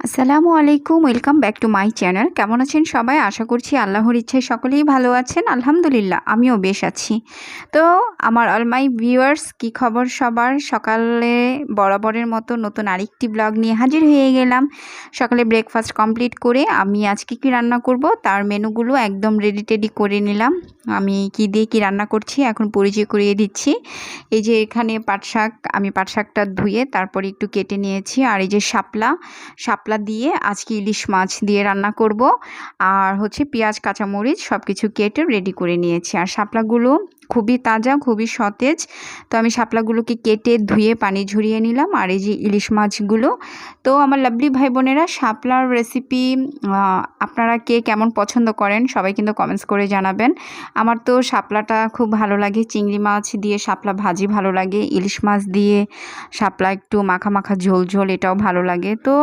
আসসালামু আলাইকুম, welcome back to my channel. কেমন আছেন সবাই? আশা করছি আল্লাহর ইচ্ছায় সকলেই ভালো আছেন। আলহামদুলিল্লাহ আমিও বেশ আছি। তো আমার অল মাই ভিউয়ার্স, কী খবর সবার? সকালে বরাবরের মতো নতুন আরেকটি ব্লগ নিয়ে হাজির হয়ে গেলাম। সকালে ব্রেকফাস্ট কমপ্লিট করে আমি আজকে কী রান্না করব তার মেনুগুলো একদম রেডি টেডি করে নিলাম। আমি কী দিয়ে কী রান্না করছি এখন পরিচয় করিয়ে দিচ্ছি। এই যে এখানে পাট শাক, আমি পাট শাকটা ধুয়ে তারপরে একটু কেটে নিয়েছি। আর এই যে শাপলা দিয়ে আজকে ইলিশ মাছ দিয়ে রান্না করব। আর হচ্ছে পেঁয়াজ কাঁচামরিচ সব কিছু কেটে রেডি করে নিয়েছি। আর শাপলাগুলো খুবই তাজা, খুবই সতেজ। তো আমি শাপলাগুলোকে কেটে ধুয়ে পানি ঝরিয়ে নিলাম। আর এই যে ইলিশ মাছগুলো, তো আমার লাভলি ভাই বোনেরা, শাপলার রেসিপি আপনারা কে কেমন পছন্দ করেন সবাই কিন্তু কমেন্টস করে জানাবেন। আমার তো শাপলাটা খুব ভালো লাগে। চিংড়ি মাছ দিয়ে শাপলা ভাজি ভালো লাগে, ইলিশ মাছ দিয়ে শাপলা একটু মাখা মাখা ঝোল ঝোল এটাও ভালো লাগে। তো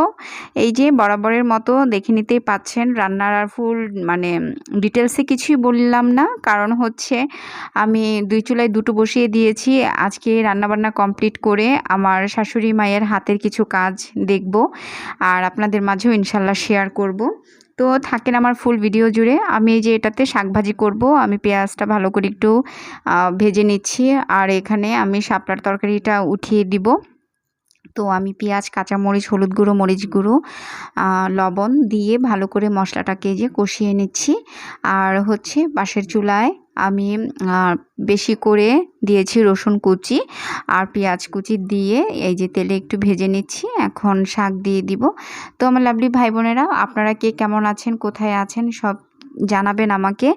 এই যে বরাবরের মতো দেখে নিতেই পাচ্ছেন, রান্নার আর ফুল মানে ডিটেলসে কিছুই বললাম না, কারণ হচ্ছে আমি দুই চুলায় দুটো বসিয়ে দিয়েছি। আজকে রান্নাবান্না কমপ্লিট করে আমার শাশুড়ি মায়ের হাতের কিছু কাজ দেখব আর আপনাদের মাঝেও ইনশাল্লাহ শেয়ার করব। তো থাকেন আমার ফুল ভিডিও জুড়ে। আমি এই যে এটাতে শাক ভাজি করব, আমি পেঁয়াজটা ভালো করে একটু ভেজে নিচ্ছি। আর এখানে আমি শাপলার তরকারিটা উঠিয়ে দিব। তো আমি পেঁয়াজ, কাঁচামরিচ, হলুদ গুঁড়ো, মরিচ গুঁড়ো, লবণ দিয়ে ভালো করে মশলাটাকে যে কষিয়ে নিচ্ছি। আর হচ্ছে পাশের চুলায় আমি বেশি করে দিয়েছি রসুন কুচি আর পেঁয়াজ কুচি দিয়ে এই যে তেলে একটু ভেজে নিচ্ছি। এখন শাক দিয়ে দিব। তো আমার লাভলি ভাই বোনেরা, আপনারা কে কেমন আছেন, কোথায় আছেন সব জানাবেন আমাকে।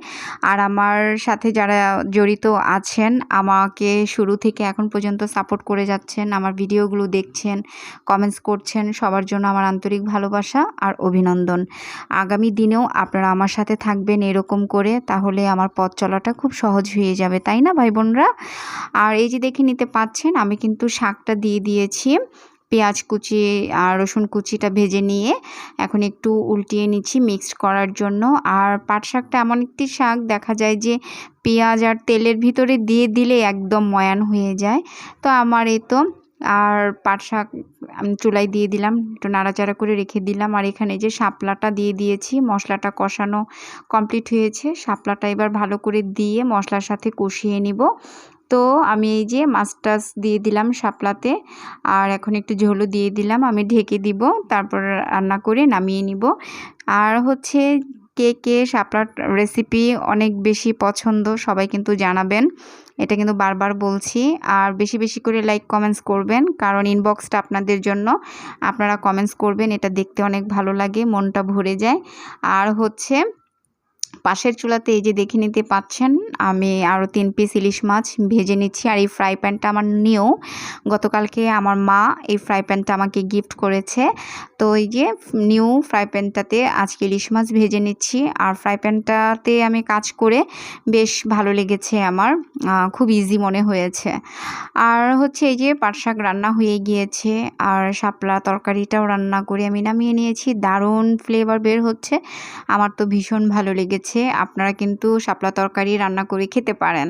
আর আমার সাথে যারা জড়িত আছেন, আমাকে শুরু থেকে এখন পর্যন্ত সাপোর্ট করে যাচ্ছেন, আমার ভিডিওগুলো দেখছেন, কমেন্টস করছেন, সবার জন্য আমার আন্তরিক ভালোবাসা আর অভিনন্দন। আগামী দিনেও আপনারা আমার সাথে থাকবেন এরকম করে, তাহলে আমার পথ চলাটা খুব সহজ হয়ে যাবে, তাই না ভাই বোনরা? আর এই যে দেখে নিতে পাচ্ছেন, আমি কিন্তু শাকটা দিয়ে দিয়েছি। পেঁয়াজ কুচি আর রসুন কুচিটা ভেজে নিয়ে এখন একটু উল্টিয়ে নিচ্ছি মিক্সড করার জন্য। আর পাট শাকটা এমন একটি শাক, দেখা যায় যে পেঁয়াজ আর তেলের ভিতরে দিয়ে দিলে একদম ময়ান হয়ে যায়। তো আমার এই তো আর পাট শাক আমি চুলায় দিয়ে দিলাম, একটু নাড়াচাড়া করে রেখে দিলাম। আর এখানে যে শাপলাটা দিয়ে দিয়েছি, মশলাটা কষানো কমপ্লিট হয়েছে। শাপলাটা এবার ভালো করে দিয়ে মশলার সাথে কষিয়ে নিব। তো আমি এই যে মাছ টাছ দিয়ে দিলাম শাপলাতে, আর এখন একটু ঝোলও দিয়ে দিলাম। আমি ঢেকে দিব, তারপর রান্না করে নামিয়ে নিব। আর হচ্ছে কে কে শাপলার রেসিপি অনেক বেশি পছন্দ সবাই কিন্তু জানাবেন, এটা কিন্তু বারবার বলছি। আর বেশি বেশি করে লাইক কমেন্টস করবেন, কারণ ইনবক্সটা আপনাদের জন্য। আপনারা কমেন্টস করবেন, এটা দেখতে অনেক ভালো লাগে, মনটা ভরে যায়। আর হচ্ছে পাশের চুলাতে এই যে দেখে নিতে পাচ্ছেন, আমি আরও 3 পিস ইলিশ মাছ ভেজে নিচ্ছি। আর এই ফ্রাই প্যানটা আমার নিউ, গতকালকে আমার মা এই ফ্রাই প্যানটা আমাকে গিফট করেছে। তো এই যে নিউ ফ্রাই প্যানটাতে আজকে ইলিশ মাছ ভেজে নিচ্ছি। আর ফ্রাই প্যানটাতে আমি কাজ করে বেশ ভালো লেগেছে আমার, খুব ইজি মনে হয়েছে। আর হচ্ছে এই যে পাট শাক রান্না হয়ে গিয়েছে, আর শাপলা তরকারিটাও রান্না করে আমি নামিয়ে নিয়েছি। দারুণ ফ্লেভার বের হচ্ছে, আমার তো ভীষণ ভালো লেগেছে। আপনারা কিন্তু শাপলা তরকারি রান্না করে খেতে পারেন।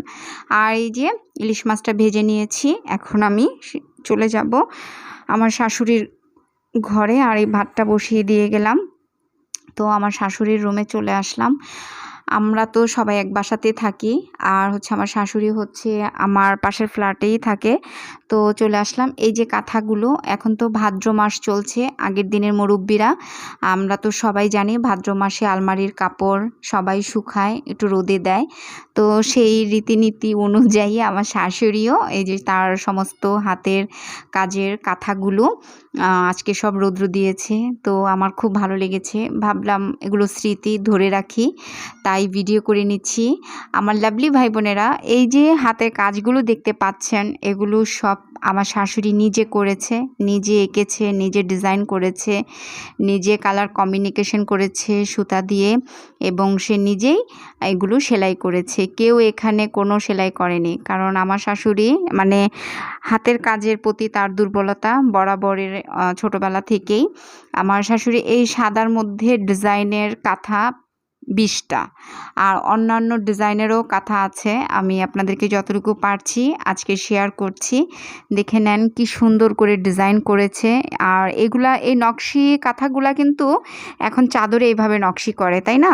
আর এই যে ইলিশ মাছটা ভেজে নিয়েছি, এখন আমি চলে যাব আমার শাশুড়ির ঘরে। আর এই ভাতটা বসিয়ে দিয়ে গেলাম। তো আমার শাশুড়ির রুমে চলে আসলাম। আমরা তো সবাই এক বাসাতে থাকি, আর হচ্ছে আমার শাশুড়ি হচ্ছে আমার পাশের ফ্ল্যাটেই থাকে। তো চলে আসলাম। এই যে কাঁথাগুলো, এখন তো ভাদ্র মাস চলছে, আগের দিনের মুরব্বিরা, আমরা তো সবাই জানি ভাদ্র মাসে আলমারির কাপড় সবাই শুকায়, একটু রোদে দেয়। তো সেই রীতিনীতি অনুযায়ী আমার শাশুড়িও এই যে তার সমস্ত হাতের কাজের কাঁথাগুলো আজকে সব রৌদ্র দিয়েছে। তো আমার খুব ভালো লেগেছে, ভাবলাম এগুলো স্মৃতি ধরে রাখি, তাই ভিডিও করে নিচ্ছি। আমার লাভলি ভাই বোনেরা, এই যে হাতের কাজগুলো দেখতে পাচ্ছেন, এগুলো সব আমার শাশুড়ি নিজে করেছে, নিজে এঁকেছে, নিজে ডিজাইন করেছে, নিজে কালার কম্বিনেশন করেছে সুতা দিয়ে, এবং সে নিজেই এগুলো সেলাই করেছে। কেউ এখানে কোনো সেলাই করেনি, কারণ আমার শাশুড়ি মানে হাতের কাজের প্রতি তার দুর্বলতা বরাবরের, ছোটোবেলা থেকেই। আমার শাশুড়ি এই সাদার মধ্যে ডিজাইনের কাঁথা 20টা। আর অন্যান্য ডিজাইনেরও কাঁথা আছে, আমি আপনাদেরকে যতটুকু পারছি আজকে শেয়ার করছি। দেখে নেন কি সুন্দর করে ডিজাইন করেছে। আর এই নকশি কাঁথাগুলা কিন্তু এখন চাদরে এইভাবে নকশি করে, তাই না?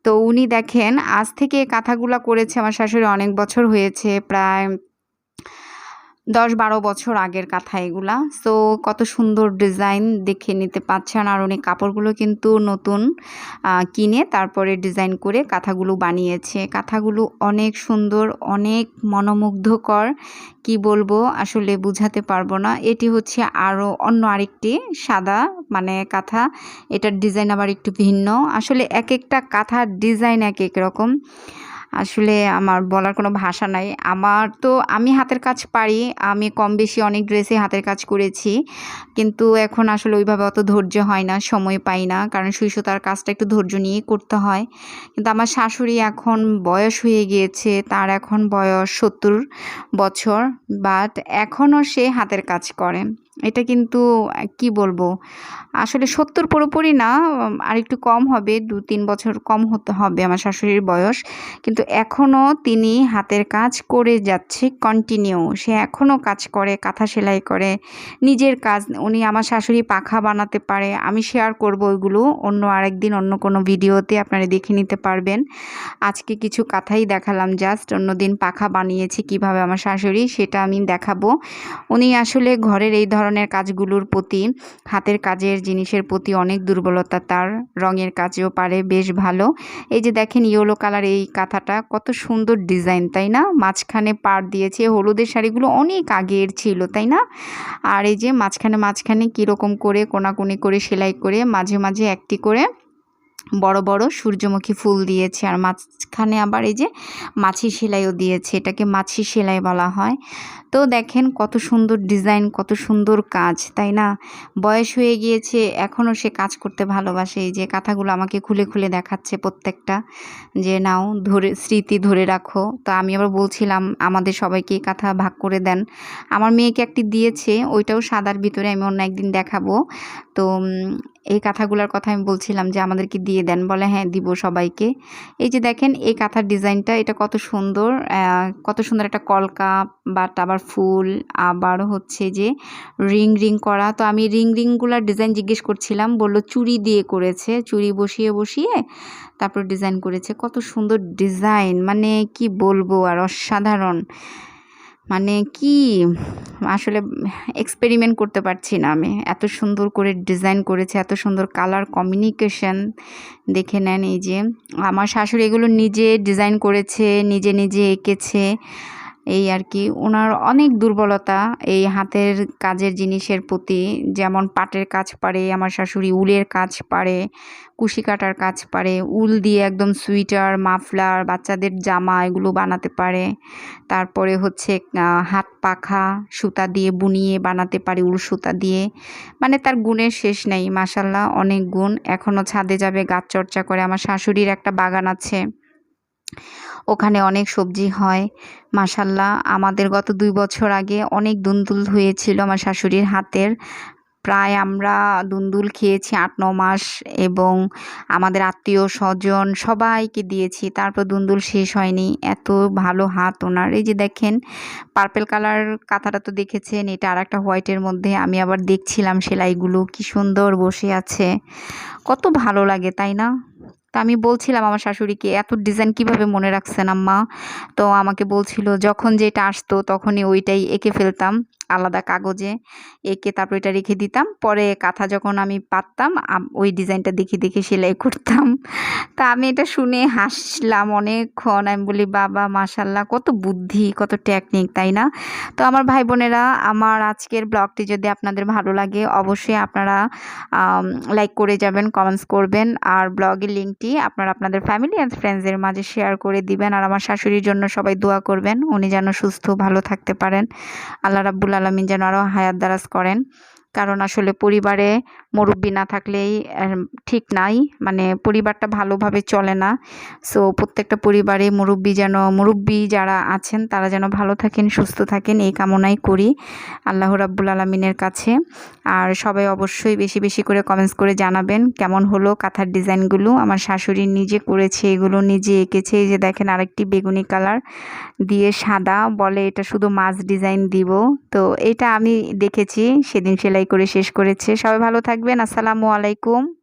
তো উনি দেখেন আজ থেকে কাঁথাগুলা করেছে, আমার শাশুড়ি অনেক বছর হয়েছে, প্রায় 10-12 বছর আগের কাঁথা এগুলা। সো কত সুন্দর ডিজাইন দেখে নিতে পাচ্ছেন। আর উনি কাপড়গুলো কিন্তু নতুন কিনে তারপরে ডিজাইন করে কাঁথাগুলো বানিয়েছে। কাঁথাগুলো অনেক সুন্দর, অনেক মনোমুগ্ধকর, কি বলবো আসলে বুঝাতে পারবো না। এটি হচ্ছে অন্য আরেকটি সাদা মানে কাঁথা, এটার ডিজাইন আবার একটু ভিন্ন। আসলে এক একটা কাঁথার ডিজাইন এক এক রকম, আসলে আমার বলার কোনো ভাষা নাই। আমি হাতের কাজ পারি, আমি কম বেশি অনেক ড্রেসে হাতের কাজ করেছি, কিন্তু এখন আসলে ওইভাবে অত ধৈর্য হয় না, সময় পাই না, কারণ সুই সুতার কাজটা একটু ধৈর্য নিয়েই করতে হয়। কিন্তু আমার শাশুড়ি এখন বয়স হয়ে গিয়েছে, তার এখন বয়স 70 বছর, বাট এখনও সে হাতের কাজ করে। এটা কিন্তু কি বলবো, আসলে 70 পুরোপুরি না, আর একটু কম হবে, 2-3 বছর কম হতে হবে আমার শাশুড়ির বয়স, কিন্তু এখনও তিনি হাতের কাজ করে যাচ্ছে কন্টিনিউ। সে এখনও কাজ করে, কাঁথা সেলাই করে, নিজের কাজ। আমার শাশুড়ি পাখা বানাতে পারে, আমি শেয়ার করব ওইগুলো অন্য আরেকদিন অন্য কোনো ভিডিওতে, আপনারা দেখে নিতে পারবেন। আজকে কিছু কাঁথাই দেখালাম জাস্ট, অন্যদিন পাখা বানিয়েছি কিভাবে আমার শাশুড়ি, সেটা আমি দেখাবো। উনি আসলে ঘরের এই ধরনের কাজগুলোর প্রতি, হাতের কাজের জিনিসের প্রতি অনেক দুর্বলতা তার। রঙের কাজও পারে বেশ ভালো। এই যে দেখেন ইয়েলো কালার এই কাঁথাটা কত সুন্দর ডিজাইন, তাই না? মাঝখানে পাড় দিয়েছে, হলুদের শাড়িগুলো অনেক আগের ছিল, তাই না? আর এই যে মাঝখানে কীরকম করে কোনাকুনি করে সেলাই করে মাঝে মাঝে একটি করে বড় বড় সূর্যমুখী ফুল দিয়েছে, আর মাঝখানে আবার এই যে মাছি সেলাইও দিয়েছে, এটাকে মাছি সেলাই বলা হয়। তো দেখেন কত সুন্দর ডিজাইন, কত সুন্দর কাজ, তাই না? বয়স হয়ে গিয়েছে, এখনও সে কাজ করতে ভালোবাসে। এই যে কাঁথাগুলো আমাকে খুলে খুলে দেখাচ্ছে প্রত্যেকটা, যে নাও স্মৃতি ধরে রাখো। তো আমি আবার বলছিলাম আমাদের সবাইকে এই কাঁথা ভাগ করে দেন। আমার মেয়েকে একটি দিয়েছে, ওইটাও সাদার ভিতরে, আমি অন্য একদিন দেখাবো। তো এই কাঁথাগুলোর কথা আমি বলছিলাম যে আমাদেরকে দিয়ে দেন, বলে হ্যাঁ দিব সবাইকে। এই যে দেখেন এই কাঁথার ডিজাইনটা, এটা কত সুন্দর, কত সুন্দর একটা কলকা, বাট আবার ফুল, আবার হচ্ছে যে রিং করা। তো আমি রিংগুলার ডিজাইন জিজ্ঞেস করছিলাম, বললো চুড়ি দিয়ে করেছে, চুড়ি বসিয়ে বসিয়ে তারপর ডিজাইন করেছে। কত সুন্দর ডিজাইন, মানে কি বলবো আর, অসাধারণ। মানে কি আসলে এক্সপেরিমেন্ট করতে পারছি না আমি, এত সুন্দর করে ডিজাইন করেছে, এত সুন্দর কালার কম্বিনেশন। দেখে নেন এই যে আমার শাশুড়ি এগুলো নিজে ডিজাইন করেছে, নিজে নিজে এঁকেছে, এই আর কি। ওনার অনেক দুর্বলতা এই হাতের কাজের জিনিসের প্রতি, যেমন পাটের কাজ পারে আমার শাশুড়ি, উলের কাজ পারে, কুশি কাটার কাজ পারে, উল দিয়ে একদম সোয়েটার, মাফলার, বাচ্চাদের জামা এগুলো বানাতে পারে। তারপরে হচ্ছে হাত পাখা সুতা দিয়ে বুনিয়ে বানাতে পারে, উল সুতা দিয়ে। মানে তার গুণের শেষ নেই, মাশাল্লাহ অনেক গুণ। এখনও ছাদে যাবে, গাছ চর্চা করে। আমার শাশুড়ির একটা বাগান আছে, ওখানে অনেক সবজি হয় মাশাল্লাহ। আমাদের গত 2 বছর আগে অনেক দুন্দুল হয়েছিল আমার শাশুড়ির হাতের, প্রায় আমরা দুন্দুল খেয়েছি 8-9 মাস, এবং আমাদের আত্মীয় স্বজন সবাইকে দিয়েছি, তারপর দুন্দুল শেষ হয়নি। এত ভালো হাত ওনার। এই যে দেখেন পার্পেল কালার কাঁথাটা তো দেখেছেন, এটা আর একটা হোয়াইটের মধ্যে। আমি আবার দেখছিলাম সেলাইগুলো কি সুন্দর বসে আছে, কত ভালো লাগে, তাই না? তা আমি বলছিলাম আমার শাশুড়িকে, এত ডিজাইন কিভাবে মনে রাখছেন আম্মা? তো আমাকে বলছিল যখন যেটা আসতো তখনই ওইটাই এঁকে ফেলতাম আলাদা কাগজে, এঁকে তারপর এটা রেখে দিতাম। পরে কাঁথা যখন আমি পাততাম ওই ডিজাইনটা দেখে দেখে সেলাই করতাম। তা আমি এটা শুনে হাসলাম অনেকক্ষণ। আমি বলি বাবা মাশাল্লাহ, কত বুদ্ধি, কত টেকনিক, তাই না? তো আমার ভাই বোনেরা, আমার আজকের ব্লগটি যদি আপনাদের ভালো লাগে অবশ্যই আপনারা লাইক করে যাবেন, কমেন্টস করবেন, আর ব্লগের লিঙ্কটি আপনারা আপনাদের ফ্যামিলি অ্যান্ড ফ্রেন্ডসদের মাঝে শেয়ার করে দিবেন। আর আমার শাশুড়ির জন্য সবাই দোয়া করবেন, উনি যেন সুস্থ ভালো থাকতে পারেন, আল্লাহ রাব্বুল আলামিন যেন আরও হায়াত দারাজ করেন। কারণ আসলে পরিবারে মুরুব্বি না থাকলেই ঠিক নাই, মানে পরিবারটা ভালোভাবে চলে না। সো প্রত্যেকটা পরিবারে মুরুব্বি যারা আছেন তারা যেন ভালো থাকেন, সুস্থ থাকেন, এই কামনাই করি আল্লাহ রাব্বুল আলামিনের কাছে। আর সবাই অবশ্যই বেশি বেশি করে কমেন্টস করে জানাবেন কেমন হলো কাঁথার ডিজাইনগুলো। আমার শাশুড়ি নিজে করেছে, এগুলো নিজে এঁকেছে। এই যে দেখেন আরেকটি বেগুনি কালার দিয়ে সাদা, বলে এটা শুধু মাছ ডিজাইন দিব। তো এটা আমি দেখেছি সেদিন সেলাই করে শেষ করেছে। সবাই ভালো থাকবেন। আসসালামু আলাইকুম।